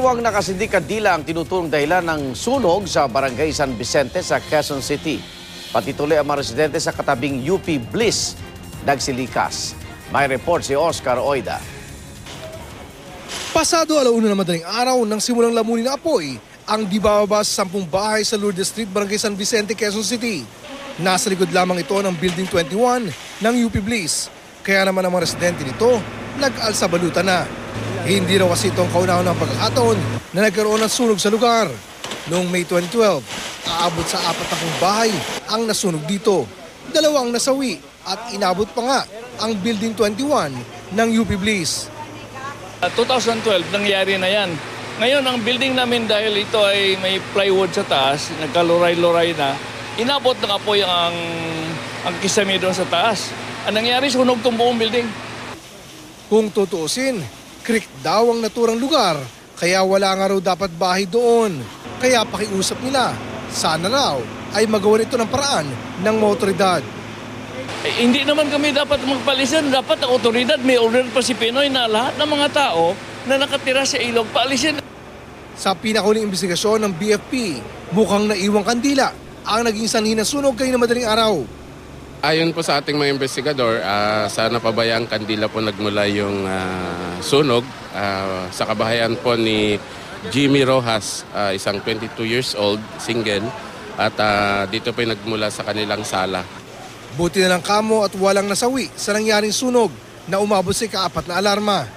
Dalawang nakasindikadila ang tinuturong dahilan ng sunog sa Barangay San Vicente sa Quezon City. Pati tuloy ang mga residente sa katabing UP Bliss, nagsilikas. May report si Oscar Oida. Pasado 1:00 na madaling araw nang simulang lamunin ng apoy ang di bababa sa 10 bahay sa Lourdes Street, Barangay San Vicente, Quezon City. Nasa likod lamang ito ng Building 21 ng UP Bliss. Kaya naman ang mga residente nito nag-alsabalutan na. Hindi raw kasi itong kauna-unang pagkakataon na nagkaroon ng sunog sa lugar. Noong May 2012, aabot sa 40 bahay ang nasunog dito. 2 ang nasawi at inabot pa nga ang Building 21 ng UP Bliss. 2012 nangyari na yan. Ngayon ang building namin dahil ito ay may plywood sa taas, nagkaluray-luray na, inabot ng apoy ang kisame doon sa taas. Ang nangyari, sunog itong buong building. Kung tutuusin, creek daw ang naturang lugar, kaya wala nga raw dapat bahay doon. Kaya pakiusap nila, sana raw ay magawa nito ng paraan ng mga otoridad. Hindi naman kami dapat magpalisin. Dapat ang otoridad, may order pa si Pinoy na lahat ng mga tao na nakatira sa ilog, paalisin. Sa pinakahuling investigasyon ng BFP, mukhang naiwang kandila ang naging sanhi ng sunog kayo na madaling araw. Ayon po sa ating mga investigador, sa napabayang kandila po nagmula yung sunog sa kabahayan po ni Jimmy Rojas, isang 22 years old, single, at dito po nagmula sa kanilang sala. Buti na lang kamo at walang nasawi sa nangyaring sunog na umabot sa ika-4 na alarma.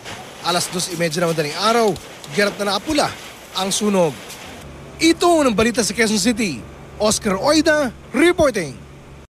2:30 na madaling araw, gerap na naapula ang sunog. Ito ang balita sa Quezon City. Oscar Oida reporting.